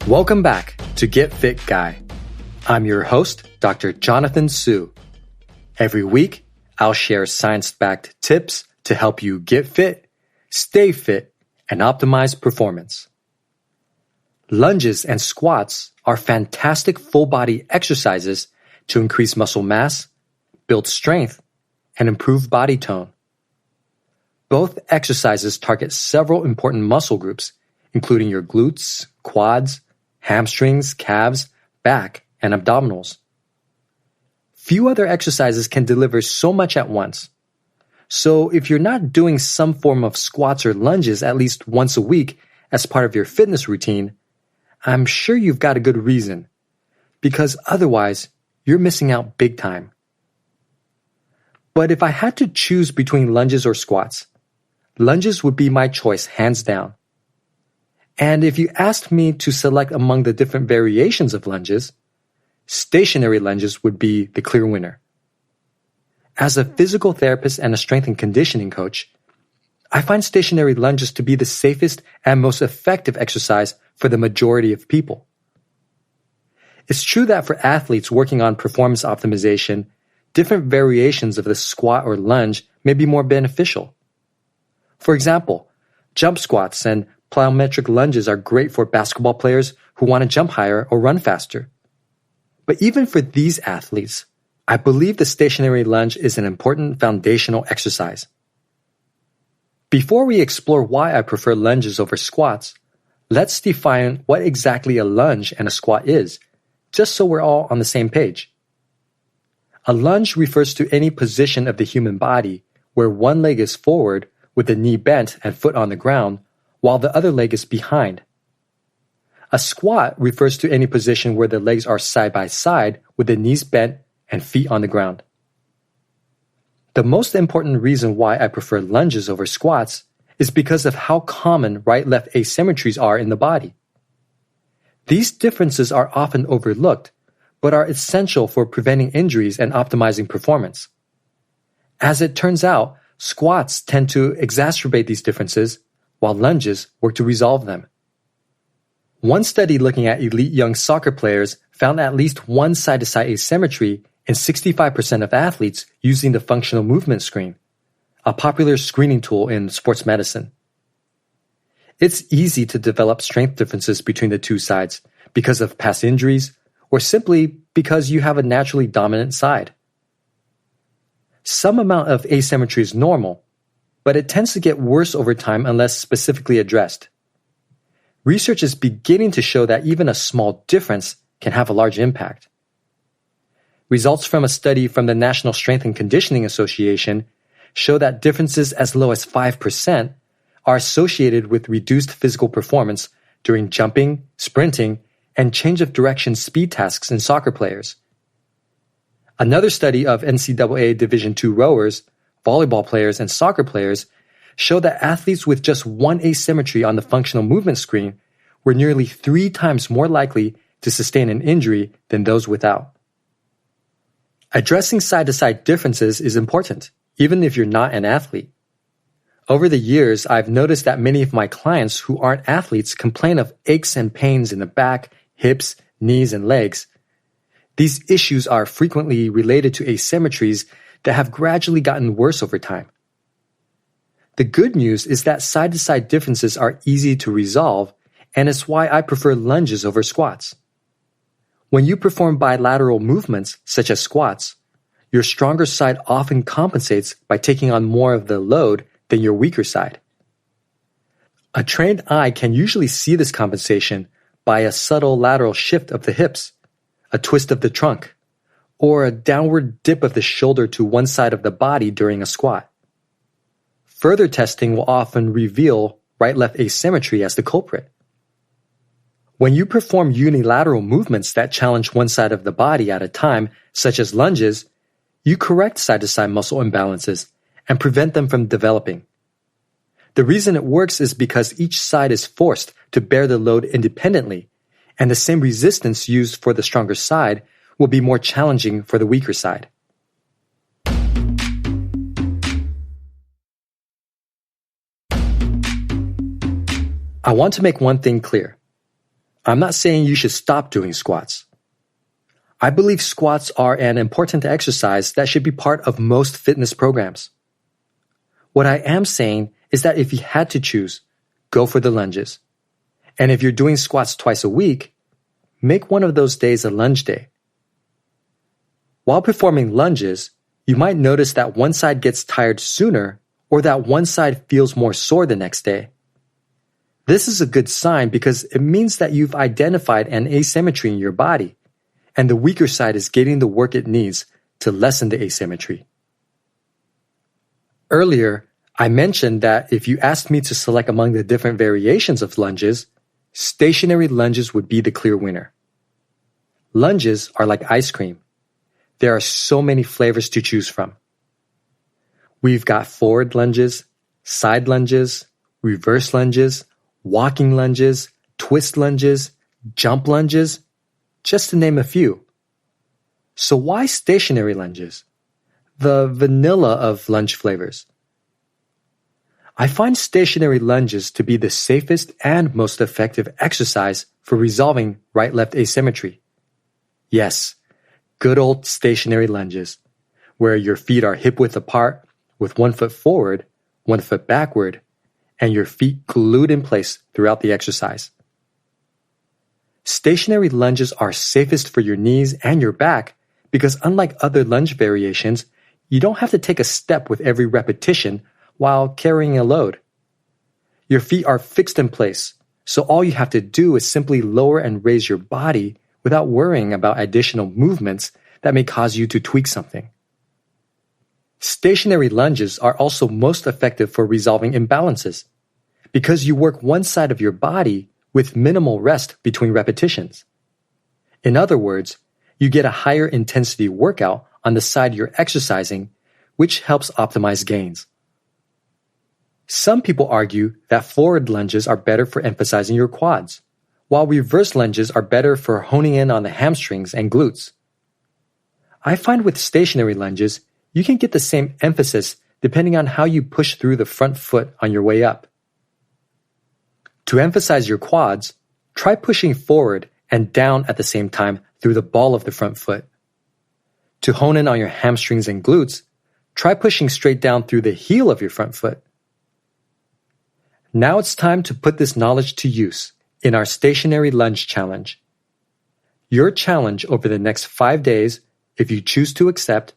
Welcome back to Get Fit Guy. I'm your host, Dr. Jonathan Su. Every week, I'll share science-backed tips to help you get fit, stay fit, and optimize performance. Lunges and squats are fantastic full-body exercises to increase muscle mass, build strength, and improve body tone. Both exercises target several important muscle groups, including your glutes, quads, hamstrings, calves, back, and abdominals. Few other exercises can deliver so much at once. So if you're not doing some form of squats or lunges at least once a week as part of your fitness routine, I'm sure you've got a good reason, because otherwise you're missing out big time. But if I had to choose between lunges or squats, lunges would be my choice hands down. And if you asked me to select among the different variations of lunges, stationary lunges would be the clear winner. As a physical therapist and a strength and conditioning coach, I find stationary lunges to be the safest and most effective exercise for the majority of people. It's true that for athletes working on performance optimization, different variations of the squat or lunge may be more beneficial. For example, jump squats and plyometric lunges are great for basketball players who want to jump higher or run faster. But even for these athletes, I believe the stationary lunge is an important foundational exercise. Before we explore why I prefer lunges over squats, let's define what exactly a lunge and a squat is, just so we're all on the same page. A lunge refers to any position of the human body where one leg is forward with the knee bent and foot on the ground, while the other leg is behind. A squat refers to any position where the legs are side by side with the knees bent and feet on the ground. The most important reason why I prefer lunges over squats is because of how common right-left asymmetries are in the body. These differences are often overlooked, but are essential for preventing injuries and optimizing performance. As it turns out, squats tend to exacerbate these differences, while lunges work to resolve them. One study looking at elite young soccer players found at least one side-to-side asymmetry in 65% of athletes using the functional movement screen, a popular screening tool in sports medicine. It's easy to develop strength differences between the two sides because of past injuries or simply because you have a naturally dominant side. Some amount of asymmetry is normal, but it tends to get worse over time unless specifically addressed. Research is beginning to show that even a small difference can have a large impact. Results from a study from the National Strength and Conditioning Association show that differences as low as 5% are associated with reduced physical performance during jumping, sprinting, and change of direction speed tasks in soccer players. Another study of NCAA Division II rowers, volleyball players, and soccer players showed that athletes with just one asymmetry on the functional movement screen were nearly 3 times more likely to sustain an injury than those without. Addressing side-to-side differences is important, even if you're not an athlete. Over the years, I've noticed that many of my clients who aren't athletes complain of aches and pains in the back, hips, knees, and legs. These issues are frequently related to asymmetries that have gradually gotten worse over time. The good news is that side-to-side differences are easy to resolve, and it's why I prefer lunges over squats. When you perform bilateral movements, such as squats, your stronger side often compensates by taking on more of the load than your weaker side. A trained eye can usually see this compensation by a subtle lateral shift of the hips, a twist of the trunk, or a downward dip of the shoulder to one side of the body during a squat. Further testing will often reveal right-left asymmetry as the culprit. When you perform unilateral movements that challenge one side of the body at a time, such as lunges, you correct side-to-side muscle imbalances and prevent them from developing. The reason it works is because each side is forced to bear the load independently, and the same resistance used for the stronger side will be more challenging for the weaker side. I want to make one thing clear. I'm not saying you should stop doing squats. I believe squats are an important exercise that should be part of most fitness programs. What I am saying is that if you had to choose, go for the lunges. And if you're doing squats twice a week, make one of those days a lunge day. While performing lunges, you might notice that one side gets tired sooner or that one side feels more sore the next day. This is a good sign because it means that you've identified an asymmetry in your body, and the weaker side is getting the work it needs to lessen the asymmetry. Earlier, I mentioned that if you asked me to select among the different variations of lunges, stationary lunges would be the clear winner. Lunges are like ice cream. There are so many flavors to choose from. We've got forward lunges, side lunges, reverse lunges, walking lunges, twist lunges, jump lunges, just to name a few. So why stationary lunges? The vanilla of lunge flavors. I find stationary lunges to be the safest and most effective exercise for resolving right-left asymmetry. Yes, good old stationary lunges, where your feet are hip-width apart with one foot forward, one foot backward, and your feet glued in place throughout the exercise. Stationary lunges are safest for your knees and your back because unlike other lunge variations, you don't have to take a step with every repetition while carrying a load. Your feet are fixed in place, so all you have to do is simply lower and raise your body without worrying about additional movements that may cause you to tweak something. Stationary lunges are also most effective for resolving imbalances because you work one side of your body with minimal rest between repetitions. In other words, you get a higher intensity workout on the side you're exercising, which helps optimize gains. Some people argue that forward lunges are better for emphasizing your quads, while reverse lunges are better for honing in on the hamstrings and glutes. I find with stationary lunges, you can get the same emphasis depending on how you push through the front foot on your way up. To emphasize your quads, try pushing forward and down at the same time through the ball of the front foot. To hone in on your hamstrings and glutes, try pushing straight down through the heel of your front foot. Now it's time to put this knowledge to use in our stationary lunge challenge. Your challenge over the next 5 days, if you choose to accept,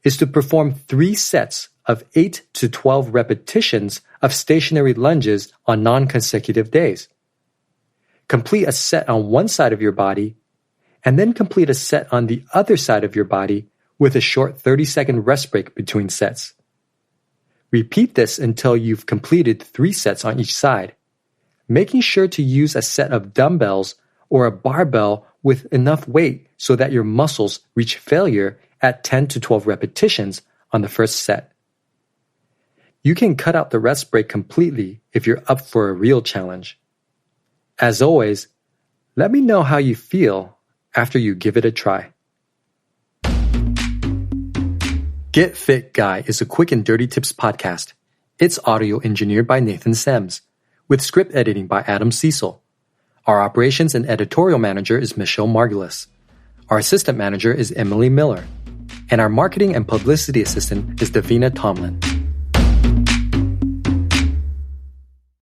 is to perform 3 sets of 8 to 12 repetitions of stationary lunges on non-consecutive days. Complete a set on one side of your body, and then complete a set on the other side of your body with a short 30-second rest break between sets. Repeat this until you've completed 3 sets on each side, making sure to use a set of dumbbells or a barbell with enough weight so that your muscles reach failure at 10 to 12 repetitions on the first set. You can cut out the rest break completely if you're up for a real challenge. As always, let me know how you feel after you give it a try. Get Fit Guy is a quick and dirty tips podcast. It's audio engineered by Nathan Sems, with script editing by Adam Cecil. Our operations and editorial manager is Michelle Margulis. Our assistant manager is Emily Miller. And our marketing and publicity assistant is Davina Tomlin.